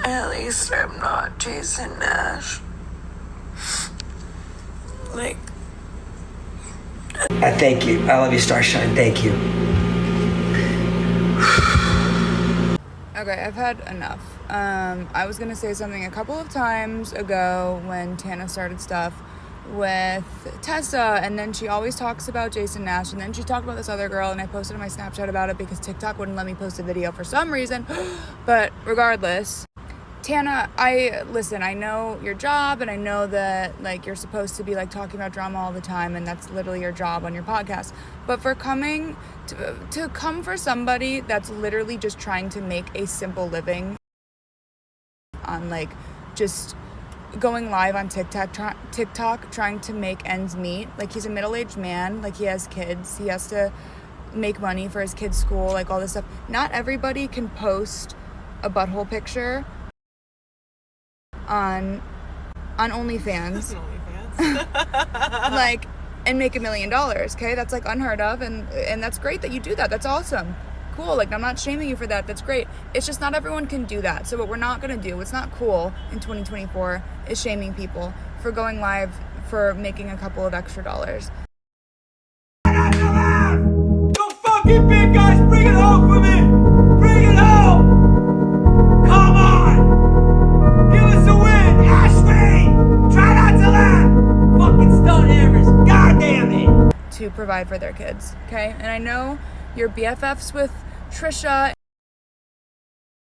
At least I'm not Jason Nash. Like, thank you. I love you, Starshine. Thank you. Okay, I've had enough. I was gonna say something a couple of times ago when Tana started stuff with Tessa, and then she always talks about Jason Nash, and then she talked about this other girl, and I posted on my Snapchat about it because TikTok wouldn't let me post a video for some reason. But regardless, Tana, I know your job, and I know that, like, you're supposed to be, like, talking about drama all the time, and that's literally your job on your podcast. But for coming to come for somebody that's literally just trying to make a simple living on, like, just going live on TikTok, trying to make ends meet. Like, he's a middle-aged man, like, he has kids, he has to make money for his kids' school, like, all this stuff. Not everybody can post a butthole picture on OnlyFans. Like, and make $1 million, okay? That's, like, unheard of, and that's great that you do that. That's awesome. Cool. Like, I'm not shaming you for that. That's great. It's just not everyone can do that. So what we're not going to do, what's not cool in 2024, is shaming people for going live for making a couple of extra dollars. You fucking big guys, bring it home for me! Bring it home! Come on! Give us a win! Ashley! Try not to laugh! Fucking stone hammers! God damn it! To provide for their kids, okay? And I know you're BFFs with Trisha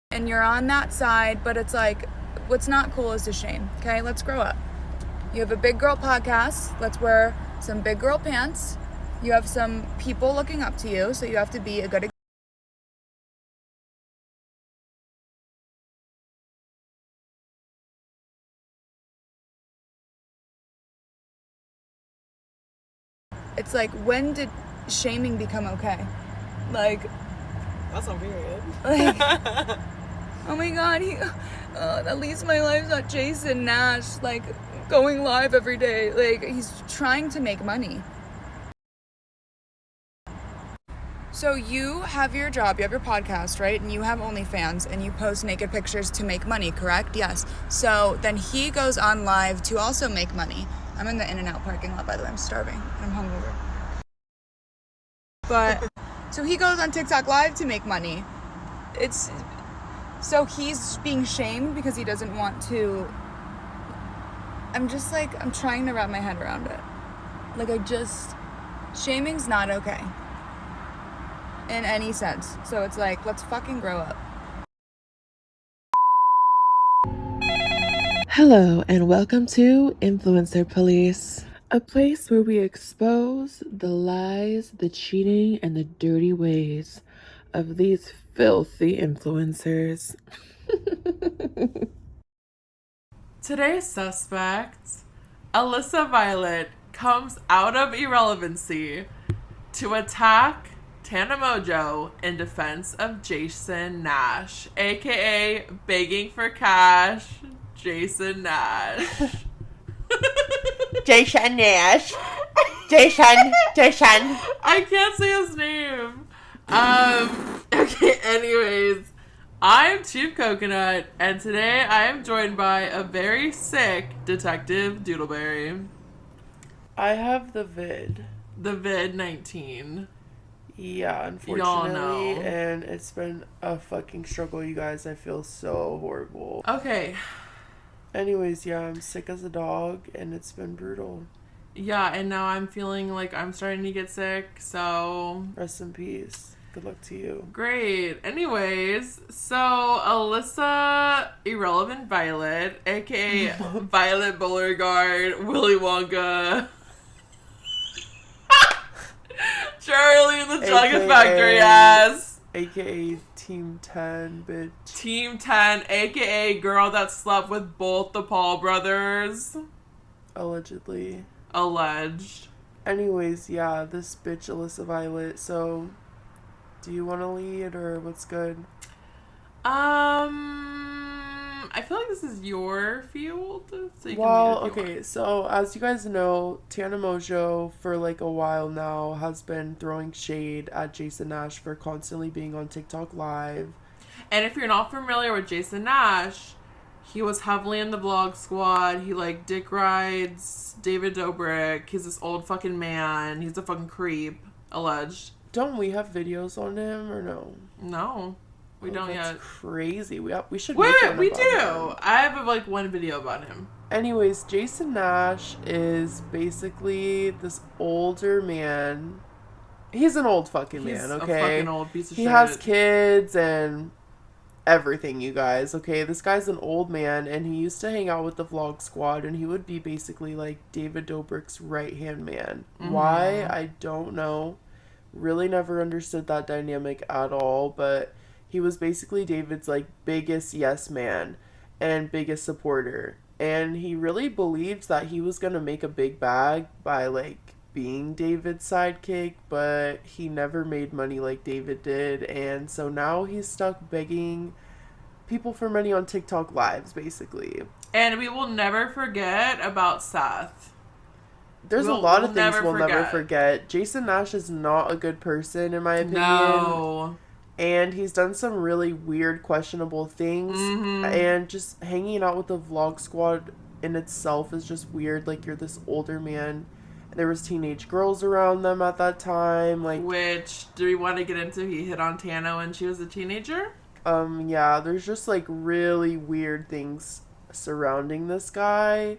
and you're on that side, but it's like, what's not cool is to shame, okay? Let's grow up. You have a big girl podcast. Let's wear some big girl pants. You have some people looking up to you, so you have to be a good example. It's like, when did shaming become okay? Like, that's on period. Like, oh my god, at least my life's not Jason Nash, like, going live every day. Like, he's trying to make money. So you have your job, you have your podcast, right? And you have OnlyFans, and you post naked pictures to make money, correct? Yes. So then he goes on live to also make money. I'm in the In-N-Out parking lot, by the way. I'm starving, and I'm hungover. But, so he goes on TikTok live to make money. So he's being shamed because he doesn't want to. I'm just like, I'm trying to wrap my head around it. Like, shaming's not okay. In any sense. So it's like, let's fucking grow up. Hello, and welcome to Influencer Police, a place where we expose the lies, the cheating, and the dirty ways of these filthy influencers. Today's suspect, Alissa Violet, comes out of irrelevancy to attack Tana Mojo in defense of Jason Nash, aka begging for cash, Jason Nash. Jason Nash. Jason. I can't say his name. Okay, anyways. I'm Chief Coconut, and today I am joined by a very sick Detective Doodleberry. I have the vid. The vid 19. Yeah, unfortunately, and it's been a fucking struggle, you guys. I feel so horrible. Okay. Anyways, yeah, I'm sick as a dog, and it's been brutal. Yeah, and now I'm feeling like I'm starting to get sick, so... Rest in peace. Good luck to you. Great. Anyways, so Alissa Irrelevant Violet, aka Violet Beauregard, Willy Wonka, Charlie in the Chocolate Factory ass, aka Team 10, bitch. Team 10, aka girl that slept with both the Paul brothers. Allegedly. Alleged. Anyways, yeah, this bitch Alissa Violet, so... Do you want to lead, or what's good? I feel like this is your field. So you well, can okay, so as you guys know, Tana Mojo, for like a while now, has been throwing shade at Jason Nash for constantly being on TikTok Live. And if you're not familiar with Jason Nash, He was heavily in the vlog squad. He, like, dick rides David Dobrik. He's this old fucking man. He's a fucking creep. Alleged. Don't we have videos on him or no? No. We don't that's yet. Crazy. We should Wait, make one we about do. him. I have, like, one video about him. Anyways, Jason Nash is basically this older man. He's an old fucking man, okay? He's a fucking old piece of shit. He has kids and everything, you guys, okay? This guy's an old man, and he used to hang out with the vlog squad, and he would be basically like David Dobrik's right-hand man. Mm-hmm. Why? I don't know. Really never understood that dynamic at all, but he was basically David's, like, biggest yes man and biggest supporter. And he really believed that he was going to make a big bag by, like, being David's sidekick, but he never made money like David did. And so now he's stuck begging people for money on TikTok lives, basically. And we will never forget about Seth. There's a lot of things we'll never forget. Jason Nash is not a good person, in my opinion. No. And he's done some really weird, questionable things. Mm-hmm. And just hanging out with the vlog squad in itself is just weird. Like, you're this older man. There was teenage girls around them at that time. Like, which, do we want to get into? He hit on Tana when she was a teenager? Yeah, there's just, like, really weird things surrounding this guy.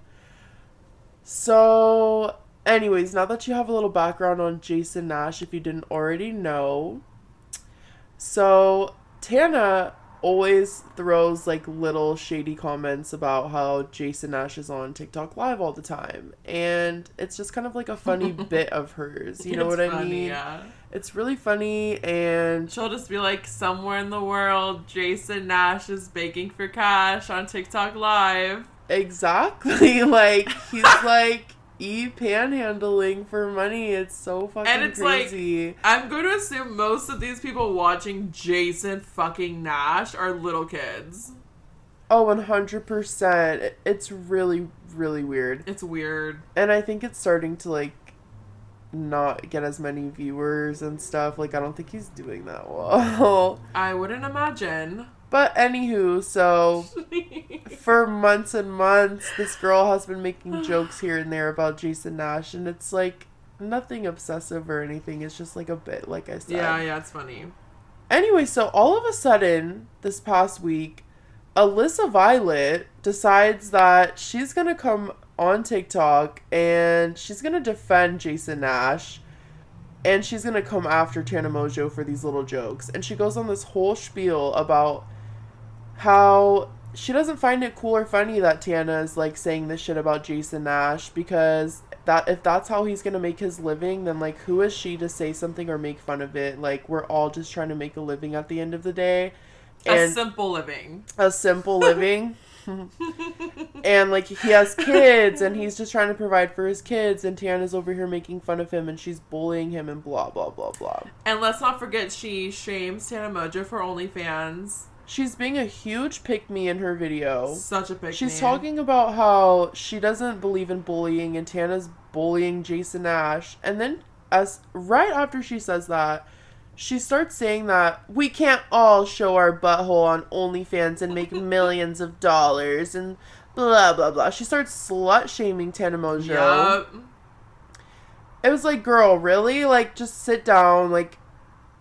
So, anyways, now that you have a little background on Jason Nash, if you didn't already know... So, Tana always throws, like, little shady comments about how Jason Nash is on TikTok Live all the time. And it's just kind of like a funny bit of hers. You know what I mean? Yeah. It's really funny, and... she'll just be like, somewhere in the world, Jason Nash is begging for cash on TikTok Live. Exactly. Like, he's like... panhandling for money. It's so fucking and it's crazy. Like, I'm going to assume most of these people watching Jason fucking Nash are little kids. Oh, 100%. It's really, really weird. It's weird. And I think it's starting to, like, not get as many viewers and stuff. Like, I don't think he's doing that well. I wouldn't imagine. But anywho, so for months and months, this girl has been making jokes here and there about Jason Nash, and it's like nothing obsessive or anything. It's just like a bit, like I said. Yeah, it's funny. Anyway, so all of a sudden, this past week, Alissa Violet decides that she's gonna come on TikTok and she's gonna defend Jason Nash. And she's gonna come after Tana Mongeau for these little jokes. And she goes on this whole spiel about how she doesn't find it cool or funny that Tana is, like, saying this shit about Jason Nash, because that if that's how he's gonna make his living, then, like, who is she to say something or make fun of it? Like, we're all just trying to make a living at the end of the day. And a simple living. A simple living. And, like, he has kids, and he's just trying to provide for his kids, and Tana's over here making fun of him, and she's bullying him, and blah, blah, blah, blah. And let's not forget, she shames Tana Mongeau for OnlyFans. She's being a huge pick-me in her video. Such a pick-me. She's talking about how she doesn't believe in bullying, and Tana's bullying Jason Nash. And then, right after she says that, she starts saying that we can't all show our butthole on OnlyFans and make millions of dollars, and blah, blah, blah. She starts slut-shaming Tana Mongeau. Yep. It was like, girl, really? Like, just sit down, like...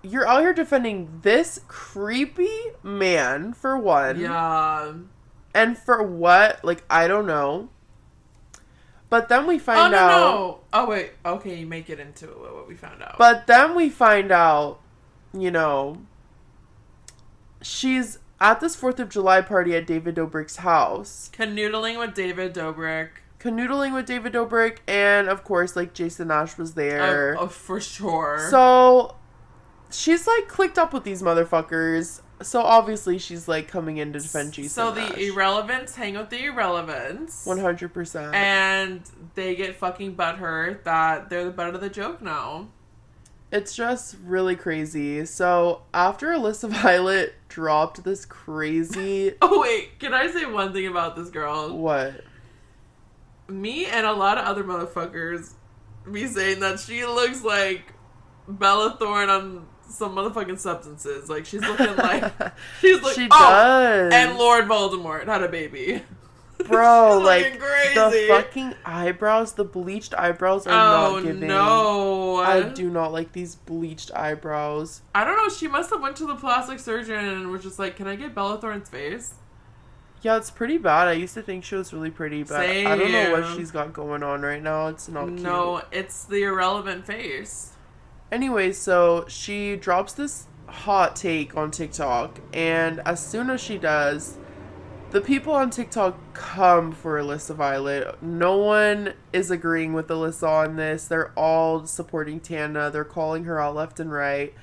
You're out here defending this creepy man, for one. Yeah. And for what? Like, I don't know. But then we find out... No. Oh, wait. Okay, you make it into what we found out. But then we find out, you know, she's at this 4th of July party at David Dobrik's house. Canoodling with David Dobrik. And, of course, like, Jason Nash was there. Oh, for sure. So... she's, like, clicked up with these motherfuckers. So, obviously, she's, like, coming in to defend Jason Nash. So, the irrelevants hang with the irrelevants. 100%. And they get fucking butthurt that they're the butt of the joke now. It's just really crazy. So, after Alissa Violet dropped this crazy... Oh, wait. Can I say one thing about this girl? What? Me and a lot of other motherfuckers be saying that she looks like Bella Thorne on some motherfucking substances. Like, she's looking like... She's like, She does. And Lord Voldemort had a baby. Bro, like, crazy. the fucking eyebrows, the bleached eyebrows are not giving. No. I do not like these bleached eyebrows. I don't know, she must have went to the plastic surgeon and was just like, can I get Bella Thorne's face? Yeah, it's pretty bad. I used to think she was really pretty, but Same. I don't know what she's got going on right now. It's not cute. No, it's the irrelevant face. Anyway, so she drops this hot take on TikTok, and as soon as she does, the people on TikTok come for Alissa Violet. No one is agreeing with Alissa on this. They're all supporting Tana. They're calling her out left and right.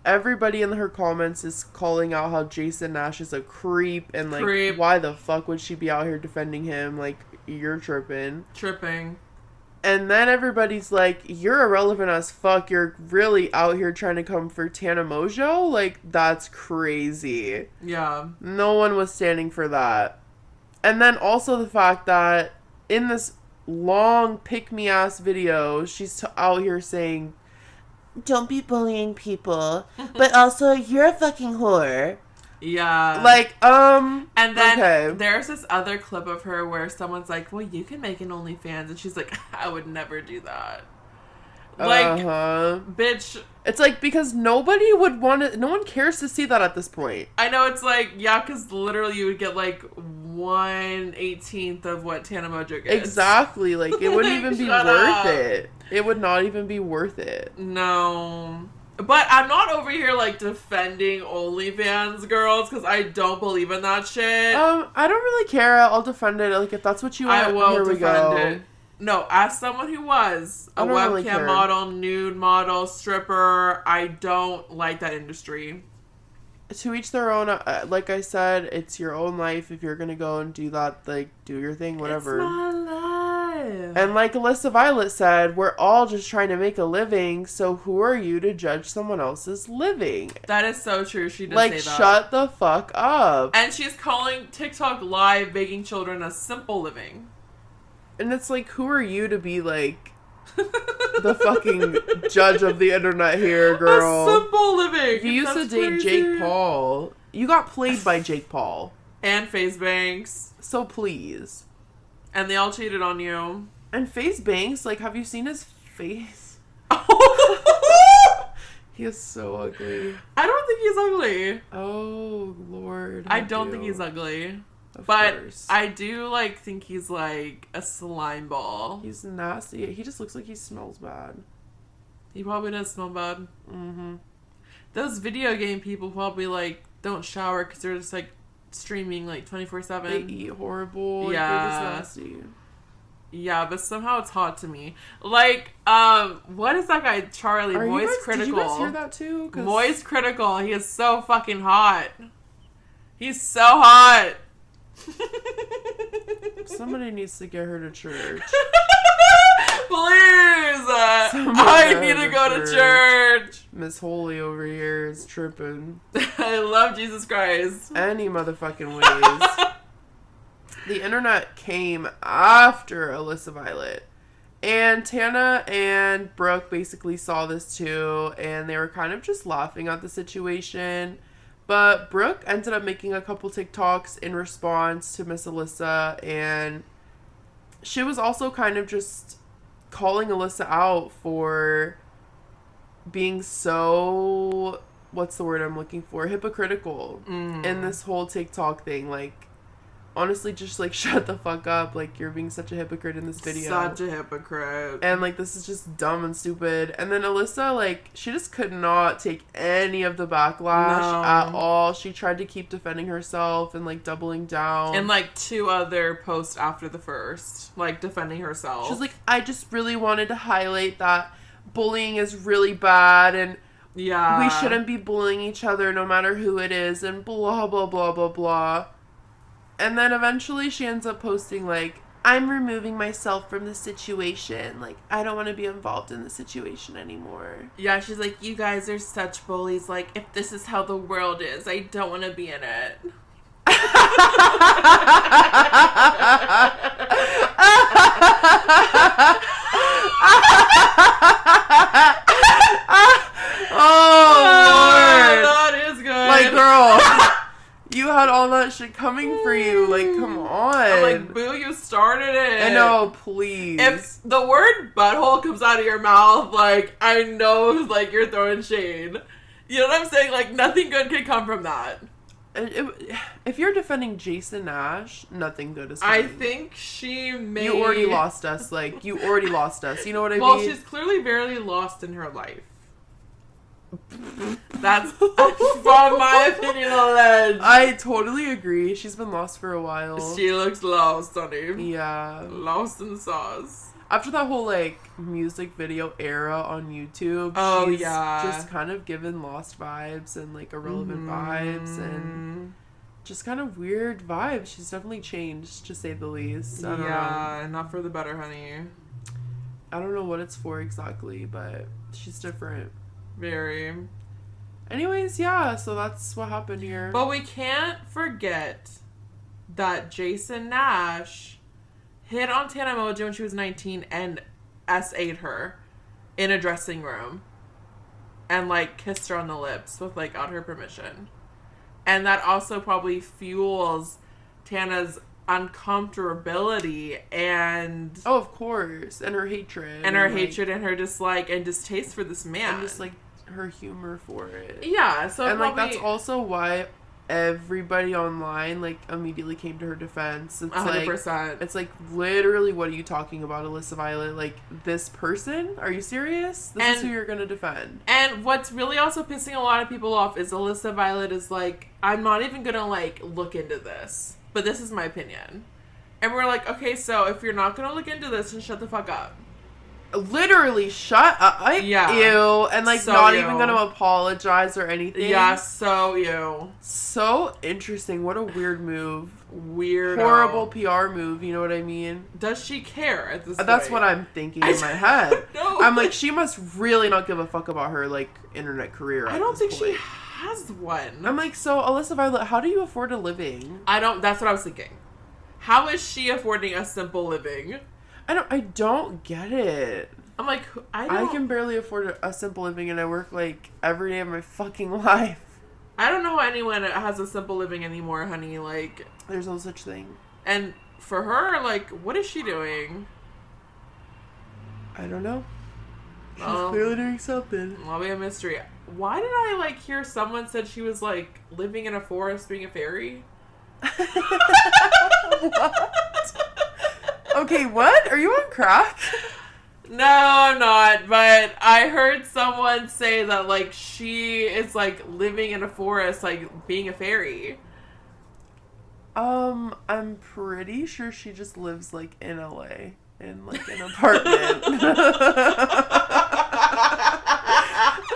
Everybody in her comments is calling out how Jason Nash is a creep and like why the fuck would she be out here defending him? Like, you're tripping. And then everybody's like, you're irrelevant as fuck. You're really out here trying to come for Tana Mojo? Like, that's crazy. Yeah. No one was standing for that. And then also the fact that in this long pick-me-ass video, she's out here saying, don't be bullying people, but also you're a fucking whore. Yeah. Like, and then okay. There's this other clip of her where someone's like, well, you can make an OnlyFans. And she's like, I would never do that. Like, bitch. It's like, because nobody would want to, no one cares to see that at this point. I know, it's like, yeah, because literally you would get like 1/18 of what Tana Mojo gets. Exactly. Like, it wouldn't even be worth it. It would not even be worth it. No. But I'm not over here, like, defending OnlyFans girls, because I don't believe in that shit. I don't really care. I'll defend it. Like, if that's what you want, I will here we go. it. No, as someone who was a really webcam model, nude model, stripper, I don't like that industry. To each their own. Like I said, it's your own life. If you're gonna go and do that, like, do your thing, whatever. It's my life. And like Alissa Violet said, we're all just trying to make a living, so who are you to judge someone else's living? That is so true. She does like, say that. shut the fuck up. And she's calling TikTok live begging children a simple living. And it's like, who are you to be like the fucking judge of the internet here, girl? A simple living. You used to date Jake Paul. You got played by Jake Paul. And FaZe Banks. So please. And they all cheated on you. And FaZe Banks, like, have you seen his face? He is so ugly. I don't think he's ugly. Oh, Lord. I don't think he's ugly. Of but course. I do, like, think he's, like, a slime ball. He's nasty. He just looks like he smells bad. He probably does smell bad. Mm-hmm. Those video game people probably, like, don't shower because they're just, like, streaming, like, 24/7. They eat horrible. Yeah. Like, they're just nasty. Yeah, but somehow it's hot to me. Like, what is that guy, Charlie? Voice Critical. Did you guys hear that too? Voice Critical. He is so fucking hot. He's so hot. Somebody needs to get her to church. Please! I need to go to church. Miss Holy over here is tripping. I love Jesus Christ. Any motherfucking ways. The internet came after Alissa Violet. And Tana and Brooke basically saw this too, and they were kind of just laughing at the situation. But Brooke ended up making a couple TikToks in response to Miss Alissa, and she was also kind of just calling Alissa out for being so, what's the word I'm looking for, hypocritical in this whole TikTok thing. Like, honestly, just, like, shut the fuck up. Like, you're being such a hypocrite in this video. Such a hypocrite. And, like, this is just dumb and stupid. And then Alissa, like, she just could not take any of the backlash at all. She tried to keep defending herself and, like, doubling down. And, like, 2 other posts after the first. Like, defending herself. She's like, I just really wanted to highlight that bullying is really bad and we shouldn't be bullying each other no matter who it is and blah, blah, blah, blah, blah. And then eventually she ends up posting, like, I'm removing myself from the situation. Like, I don't want to be involved in the situation anymore. Yeah, she's like, you guys are such bullies. Like, if this is how the world is, I don't want to be in it. Oh had all that shit coming for you. Like, come on. I'm like, boo, you started it. I know, please. If the word butthole comes out of your mouth, like, I know, like, you're throwing shade. You know what I'm saying? Like, nothing good can come from that. If you're defending Jason Nash, nothing good is coming. I think she may... You already lost us. Like, you already lost us. You know what I mean? Well, she's clearly very lost in her life. That's from my opinion alleged. I totally agree. She's been lost for a while. She looks lost, honey. Yeah. Lost in sauce. After that whole, like, music video era on YouTube, she's just kind of given lost vibes and, like, irrelevant vibes and just kind of weird vibes. She's definitely changed, to say the least. I don't know. Not for the better, honey. I don't know what it's for exactly, but she's different. Very. Anyways, yeah, so that's what happened here. But we can't forget that Jason Nash hit on Tana Mojo when she was 19 and SA'd her in a dressing room and, like, kissed her on the lips without her permission. And that also probably fuels Tana's uncomfortability and... Oh, of course. And her hatred. And her hatred and her dislike and distaste for this man. And just, like, her humor for it. Yeah, so and probably... like, that's also why everybody online, like, immediately came to her defense. It's 100%. Like, it's like, literally, what are you talking about, Alissa Violet? Like, this person? Are you serious? This is who you're gonna defend. And what's really also pissing a lot of people off is Alissa Violet is like, I'm not even gonna, like, look into this. But this is my opinion. And we're like, okay, so if you're not gonna look into this, then shut the fuck up. Literally, shut up. Yeah. Ew. And, like, So not ew. even gonna apologize or anything. Yeah, so ew. So interesting. What a weird move. Weird. Horrible PR move, you know what I mean? Does she care at this point? That's what I'm thinking in my head. No. I'm like, she must really not give a fuck about her, like, internet career at I don't think this point. she has one. I'm like, so, Alissa Violet, how do you afford a living? That's what I was thinking. How is she affording a simple living? I don't get it. I'm like, I can barely afford a simple living, and I work, like, every day of my fucking life. I don't know how anyone has a simple living anymore, honey. Like, there's no such thing. And for her, like, what is she doing? I don't know. She's clearly doing something. I'll be a mystery. Why did I, like, hear someone said she was, like, living in a forest being a fairy? What? Okay, what? Are you on crack? No, I'm not, but I heard someone say that, like, she is, like, living in a forest, like, being a fairy. I'm pretty sure she just lives, like, in LA, in, like, an apartment.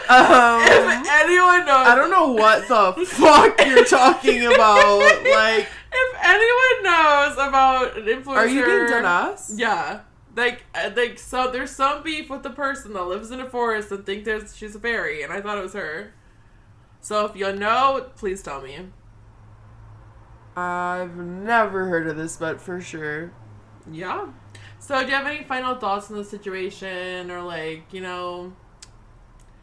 If anyone knows... I don't know what the fuck you're talking about, like... If anyone knows about an influencer... Are you being dead ass? Yeah. Like, so there's some beef with the person that lives in a forest and think she's a fairy, and I thought it was her. So if you know, please tell me. I've never heard of this, but for sure. Yeah. So do you have any final thoughts on the situation, or, like, you know...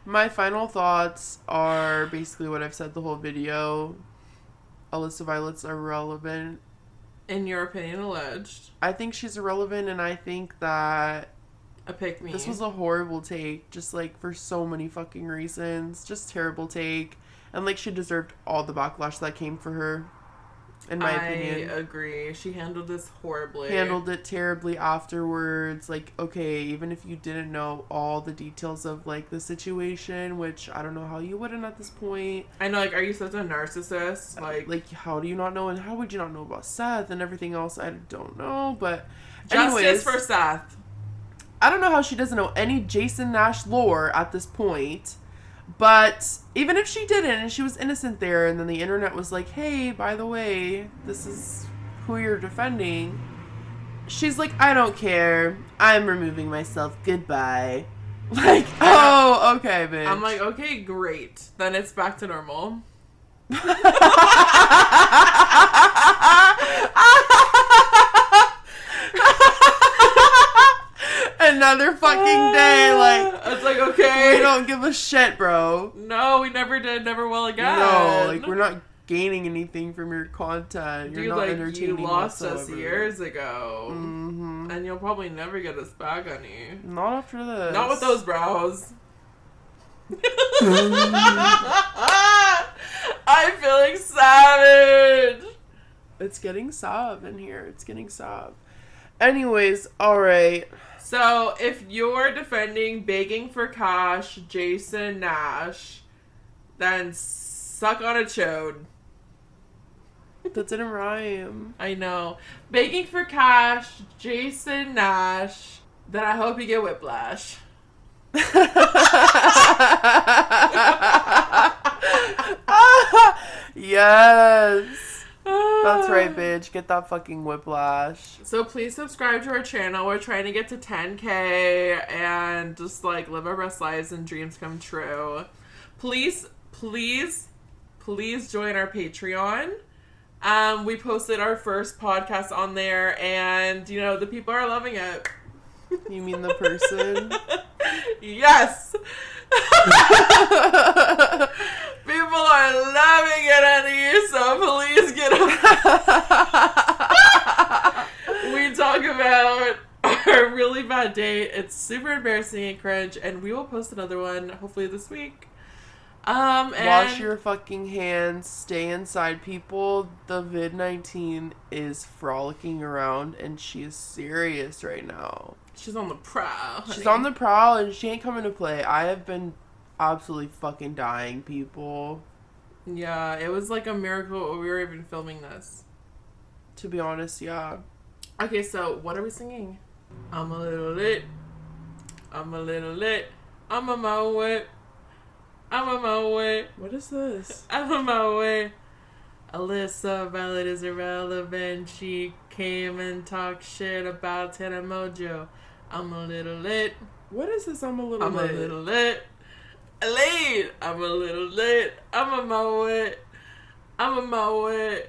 My final thoughts are basically what I've said the whole video. Alissa Violet's irrelevant. In your opinion, alleged. I think she's irrelevant, and I think that a pick me. This was a horrible take, just, like, for so many fucking reasons. Just terrible take. And, like, she deserved all the backlash that came for her, in my opinion. I agree. She handled this horribly. Handled it terribly afterwards. Like, okay, even if you didn't know all the details of, like, the situation, which I don't know how you wouldn't at this point. I know, like, are you such a narcissist? Like, how do you not know, and how would you not know about Seth and everything else? I don't know, but Justice anyways, for Seth. I don't know how she doesn't know any Jason Nash lore at this point. But even if she didn't, and she was innocent there, and then the internet was like, hey, by the way, this is who you're defending, she's like, I don't care. I'm removing myself. Goodbye. Like, oh, okay, bitch. I'm like, okay, great. Then it's back to normal. Another fucking day, like, it's like, okay, we don't give a shit, bro. No, we never did, never will again. No, like, we're not gaining anything from your content. You're Dude, not like, entertaining you lost us whatsoever. years ago. Mm-hmm. And you'll probably never get us back, honey. Not after this. Not with those brows. I'm feeling savage. It's getting sob in here. It's getting sob. Anyways, alright. So, if you're defending begging for cash, Jason Nash, then suck on a chode. That didn't rhyme. I know. Begging for cash, Jason Nash, then I hope you get whiplash. Yes. That's right, bitch. Get that fucking whiplash. So please subscribe to our channel. We're trying to get to 10K and just like live our best lives and dreams come true. Please join our Patreon. We posted our first podcast on there and you know the people are loving it. You mean the person? Yes. People are loving it, honey, so please get up. We talk about our really bad date. It's super embarrassing and cringe, and we will post another one hopefully this week. And Wash your fucking hands. Stay inside, people. The vid-19 is frolicking around, and she is serious right now. she's on the prowl. Honey. She's on the prowl, and she ain't coming to play. I have been absolutely fucking dying, people. Yeah, it was like a miracle we were even filming this. To be honest, yeah. Okay, so what are we singing? I'm a little lit. I'm a little lit. I'm on my way. I'm on my way. What is this? I'm on my way. Alissa Violet is irrelevant. She came and talked shit about Tana Mojo. I'm a little lit. What is this? I'm a little I'm lit. a little lit. Late. I'm a little lit. I'm on my way. I'm on my way.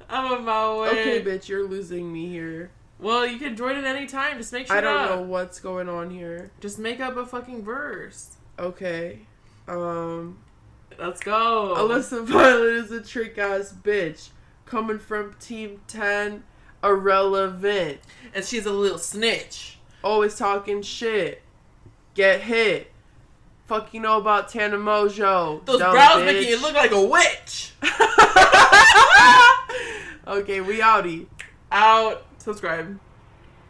I'm on my way. Okay, bitch, you're losing me here. Well, you can join at any time. Just make sure. I don't know what's going on here. Just make up a fucking verse. Okay. Let's go. Alissa Violet is a trick ass bitch. Coming from Team 10, irrelevant. And she's a little snitch. Always talking shit. Get hit. Fuck you know about Tana Mojo. Those dumb brows bitch. making you look like a witch. Okay, we outie. Out. Subscribe.